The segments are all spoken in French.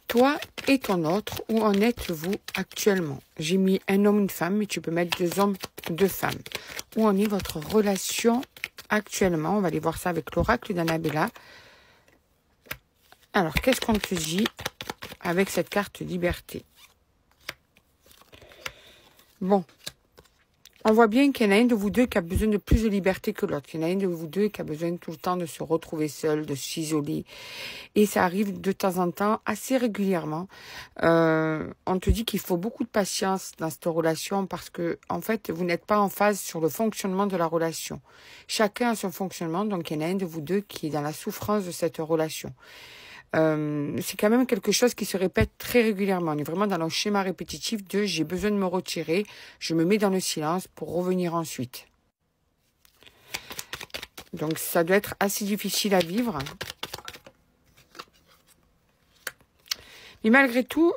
Toi et ton autre, où en êtes-vous actuellement? J'ai mis un homme, une femme, mais tu peux mettre 2 hommes, 2 femmes. Où en est votre relation actuellement? On va aller voir ça avec l'oracle d'Annabella. Alors, qu'est-ce qu'on te dit avec cette carte liberté? Bon, on voit bien qu'il y en a un de vous deux qui a besoin de plus de liberté que l'autre. Il y en a un de vous deux qui a besoin tout le temps de se retrouver seul, de s'isoler. Et ça arrive de temps en temps, assez régulièrement. On te dit qu'il faut beaucoup de patience dans cette relation parce que, en fait, vous n'êtes pas en phase sur le fonctionnement de la relation. Chacun a son fonctionnement, donc il y en a un de vous deux qui est dans la souffrance de cette relation. C'est quand même quelque chose qui se répète très régulièrement. On est vraiment dans le schéma répétitif de j'ai besoin de me retirer, je me mets dans le silence pour revenir ensuite. Donc ça doit être assez difficile à vivre. Mais malgré tout,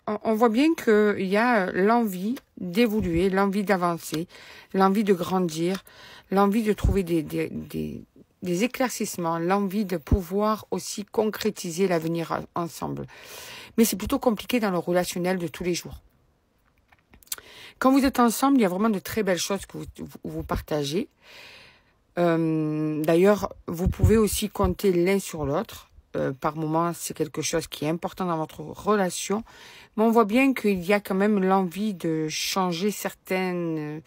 on voit bien qu'il y a l'envie d'évoluer, l'envie d'avancer, l'envie de grandir, l'envie de trouver des éclaircissements, l'envie de pouvoir aussi concrétiser l'avenir ensemble. Mais c'est plutôt compliqué dans le relationnel de tous les jours. Quand vous êtes ensemble, il y a vraiment de très belles choses que vous partagez. D'ailleurs, vous pouvez aussi compter l'un sur l'autre. Par moment, c'est quelque chose qui est important dans votre relation. Mais on voit bien qu'il y a quand même l'envie de changer certains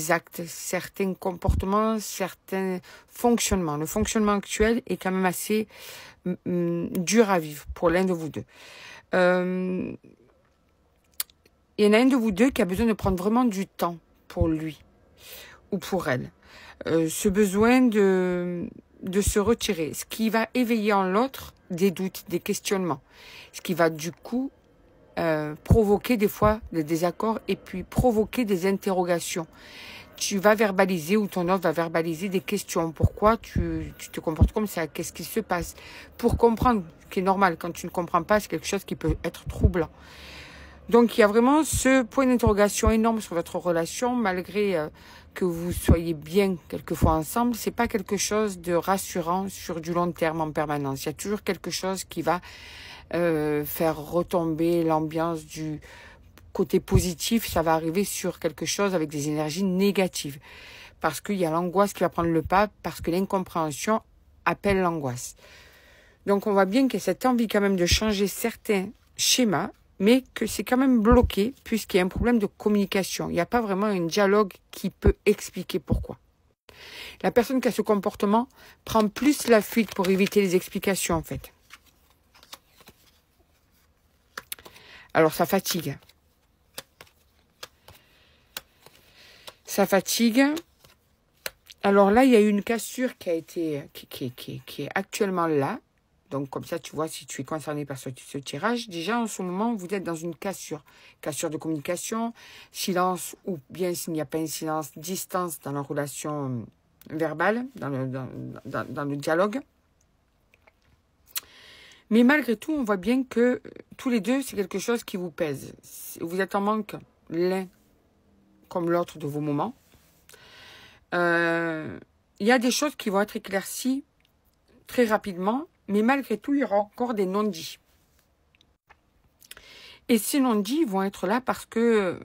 actes, certains comportements, certains fonctionnements. Le fonctionnement actuel est quand même assez dur à vivre pour l'un de vous deux. Il y en a un de vous deux qui a besoin de prendre vraiment du temps pour lui ou pour elle. Ce besoin de se retirer, ce qui va éveiller en l'autre des doutes, des questionnements, ce qui va du coup provoquer des fois des désaccords et puis provoquer des interrogations. Tu vas verbaliser ou ton autre va verbaliser des questions. Pourquoi tu te comportes comme ça? Qu'est-ce qui se passe? Pour comprendre, ce qui est normal, quand tu ne comprends pas, c'est quelque chose qui peut être troublant. Donc il y a vraiment ce point d'interrogation énorme sur votre relation, malgré que vous soyez bien quelquefois ensemble, c'est pas quelque chose de rassurant sur du long terme en permanence. Il y a toujours quelque chose qui va faire retomber l'ambiance du côté positif, ça va arriver sur quelque chose avec des énergies négatives. Parce qu'il y a l'angoisse qui va prendre le pas, parce que l'incompréhension appelle l'angoisse. Donc on voit bien qu'il y a cette envie quand même de changer certains schémas, mais que c'est quand même bloqué puisqu'il y a un problème de communication. Il n'y a pas vraiment un dialogue qui peut expliquer pourquoi. La personne qui a ce comportement prend plus la fuite pour éviter les explications en fait. Alors ça fatigue. Ça fatigue. Alors là, il y a eu une cassure qui est actuellement là. Donc comme ça, tu vois, si tu es concerné par ce tirage, déjà en ce moment, vous êtes dans une cassure. Cassure de communication, silence ou bien s'il n'y a pas un silence, distance dans la relation verbale, dans le dialogue. Mais malgré tout, on voit bien que tous les deux, c'est quelque chose qui vous pèse. Vous êtes en manque l'un comme l'autre de vos moments. Il y a des choses qui vont être éclaircies très rapidement, mais malgré tout, il y aura encore des non-dits. Et ces non-dits vont être là parce que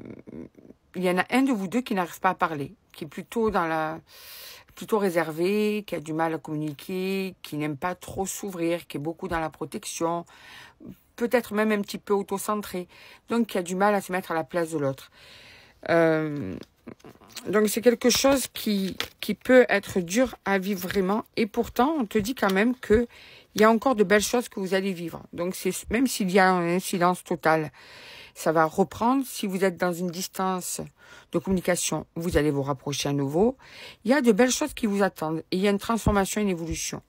il y en a un de vous deux qui n'arrive pas à parler, qui est plutôt plutôt réservé, qui a du mal à communiquer, qui n'aime pas trop s'ouvrir, qui est beaucoup dans la protection, peut-être même un petit peu auto-centré, donc qui a du mal à se mettre à la place de l'autre. Donc c'est quelque chose qui peut être dur à vivre vraiment, et pourtant on te dit quand même que il y a encore de belles choses que vous allez vivre. Donc même s'il y a un silence total, ça va reprendre. Si vous êtes dans une distance de communication, vous allez vous rapprocher à nouveau. Il y a de belles choses qui vous attendent. Et il y a une transformation, une évolution.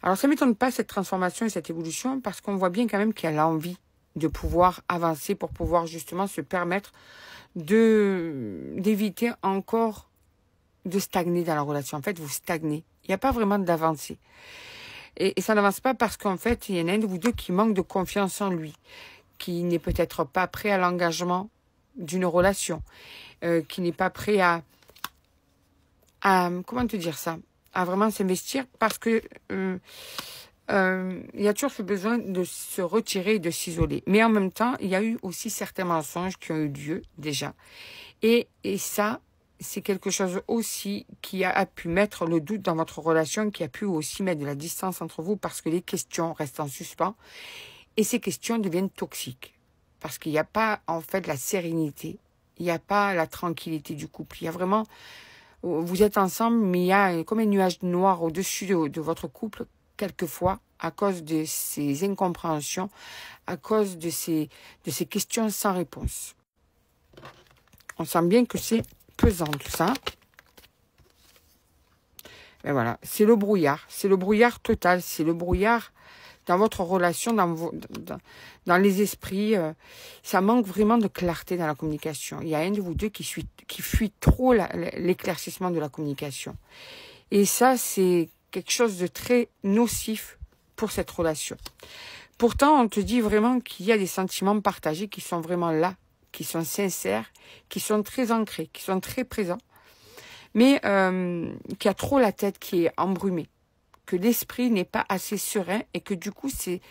Alors, ça ne m'étonne pas, cette transformation et cette évolution, parce qu'on voit bien quand même qu'il y a l'envie de pouvoir avancer pour pouvoir justement se permettre d'éviter encore de stagner dans la relation. En fait, vous stagnez. Il n'y a pas vraiment d'avancée. Et ça n'avance pas parce qu'en fait, il y en a un de vous deux qui manque de confiance en lui, qui n'est peut-être pas prêt à l'engagement d'une relation, qui n'est pas prêt à comment te dire ça, à vraiment s'investir parce que il y a toujours ce besoin de se retirer et de s'isoler. Mais en même temps, il y a eu aussi certains mensonges qui ont eu lieu déjà. Et ça, c'est quelque chose aussi qui a pu mettre le doute dans votre relation, qui a pu aussi mettre de la distance entre vous parce que les questions restent en suspens et ces questions deviennent toxiques. Parce qu'il n'y a pas en fait la sérénité, il n'y a pas la tranquillité du couple. Il y a vraiment, vous êtes ensemble, mais il y a comme un nuage noir au-dessus de votre couple, quelquefois, à cause de ces incompréhensions, à cause de ces questions sans réponse. On sent bien que c'est pesant tout ça. Et voilà, c'est le brouillard total, c'est le brouillard dans votre relation, dans les esprits. Ça manque vraiment de clarté dans la communication. Il y a un de vous deux qui fuit trop l'éclaircissement de la communication. Et ça, c'est quelque chose de très nocif pour cette relation. Pourtant, on te dit vraiment qu'il y a des sentiments partagés qui sont vraiment là, qui sont sincères, qui sont très ancrés, qui sont très présents, mais qui a trop la tête qui est embrumée, que l'esprit n'est pas assez serein et que du coup, ces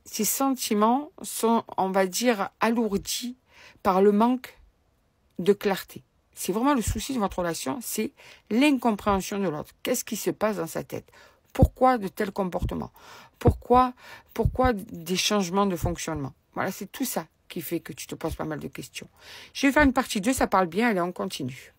sentiments sont, on va dire, alourdis par le manque de clarté. C'est vraiment le souci de votre relation, c'est l'incompréhension de l'autre. Qu'est-ce qui se passe dans sa tête? Pourquoi de tels comportements? Pourquoi des changements de fonctionnement? Voilà, c'est tout ça qui fait que tu te poses pas mal de questions. Je vais faire une partie 2, ça parle bien, allez, on continue.